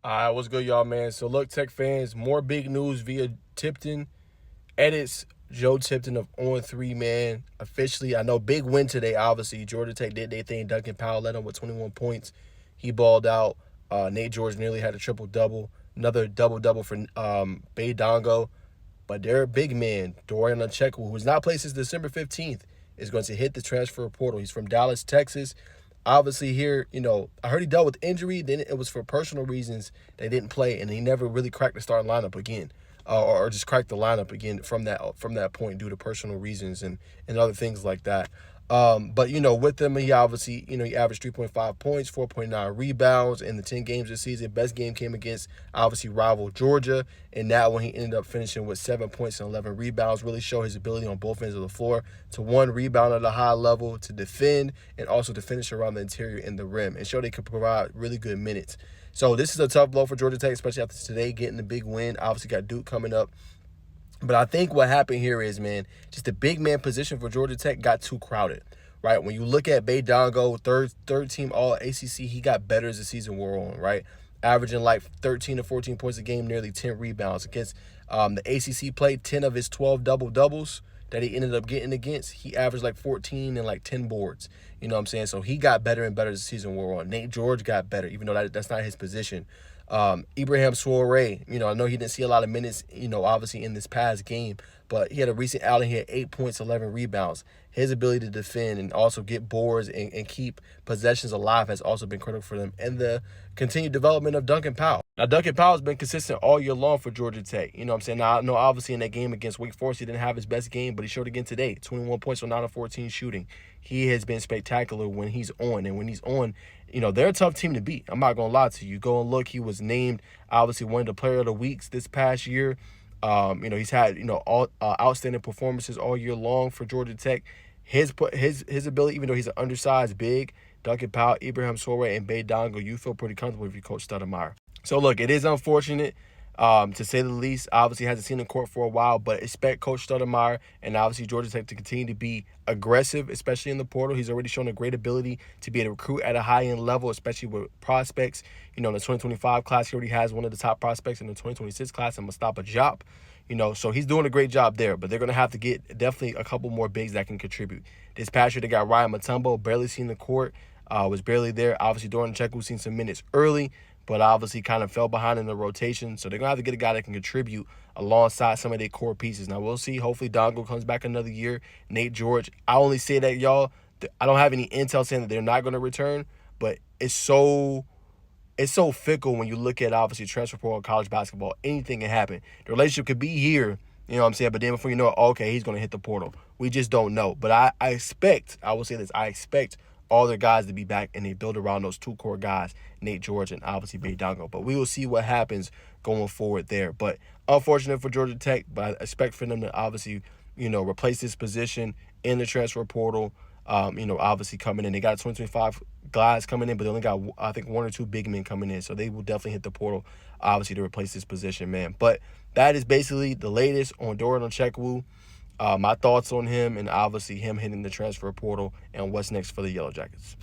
All right, what's good, y'all, man? So, look, Tech fans, more big news via Tipton. Edits Joe Tipton of On 3, man. Officially, I know, big win today, obviously. Georgia Tech did their thing. Duncan Powell led them with 21 points. He balled out. Nate George nearly had a triple-double. Another double-double for Bay Dongo. But their big man, Dorian Onwuchekwa, who's not played since December 15th, is going to hit the transfer portal. He's from Dallas, Texas. Obviously, here, I heard he dealt with injury. Then it was for personal reasons they didn't play, and he never really cracked the starting lineup again, or just cracked the lineup again from that point due to personal reasons and other things like that. But with him, he obviously, he averaged 3.5 points, 4.9 rebounds in the 10 games this season. Best game came against obviously rival Georgia, and that one he ended up finishing with 7 points and 11 rebounds. Really show his ability on both ends of the floor to one, rebound at a high level, to defend, and also to finish around the interior and the rim, and show they could provide really good minutes. So this is a tough blow for Georgia Tech, especially after today getting the big win. Obviously got Duke coming up. But I think what happened here is, man, just the big man position for Georgia Tech got too crowded, right? When you look at Bay Dongo, third team All ACC, he got better as the season wore on, right? Averaging like 13 to 14 points a game, nearly 10 rebounds against the ACC play. 10 of his 12 double-doubles that he ended up getting against, he averaged like 14 and like 10 boards. You know what I'm saying? So he got better and better as the season wore on. Nate George got better, even though that's not his position. Ibrahim Soiree, I know he didn't see a lot of minutes, obviously in this past game, but he had a recent outing. He had 8 points, 11 rebounds. His ability to defend and also get boards and keep possessions alive has also been critical for them. And the continued development of Duncan Powell. Now, Duncan Powell has been consistent all year long for Georgia Tech. You know what I'm saying? Now, I know obviously in that game against Wake Forest, he didn't have his best game, but he showed again today. 21 points on 9 of 14 shooting. He has been spectacular when he's on. And when he's on, they're a tough team to beat. I'm not going to lie to you. Go and look. He was named, obviously, one of the player of the weeks this past year. He's had, all outstanding performances all year long for Georgia Tech. His ability, even though he's an undersized big, Duncan Powell, Ibrahim Soiree, and Bay Dongo, you feel pretty comfortable if you coach Stoudemire. So, look, it is unfortunate, to say the least. Obviously, hasn't seen the court for a while, but expect Coach Stoudemire and obviously Georgia Tech to continue to be aggressive, especially in the portal. He's already shown a great ability to be able to recruit at a high-end level, especially with prospects. In the 2025 class, he already has one of the top prospects. In the 2026 class, and Mustapha Diop. So he's doing a great job there, but they're going to have to get definitely a couple more bigs that can contribute. This past year, they got Ryan Mutombo, barely seen the court, was barely there. Obviously, Dorian Onwuchekwa seen some minutes early, but obviously kind of fell behind in the rotation. So they're going to have to get a guy that can contribute alongside some of their core pieces. Now, we'll see. Hopefully, Dongo comes back another year. Nate George, I only say that, y'all. I don't have any intel saying that they're not going to return, but it's so fickle when you look at, obviously, transfer portal in college basketball. Anything can happen. The relationship could be here, you know what I'm saying? But then before you know it, okay, he's going to hit the portal. We just don't know. But I expect all their guys to be back, and they build around those two core guys, Nate George and obviously Bay Dongo. But we will see what happens going forward there. But unfortunate for Georgia Tech, but I expect for them to obviously, replace this position in the transfer portal. Obviously coming in. They got 2025 guys coming in, but they only got, I think, one or two big men coming in. So they will definitely hit the portal, obviously, to replace this position, man. But that is basically the latest on Dorian Onwuchekwa. My thoughts on him, and obviously him hitting the transfer portal and what's next for the Yellow Jackets.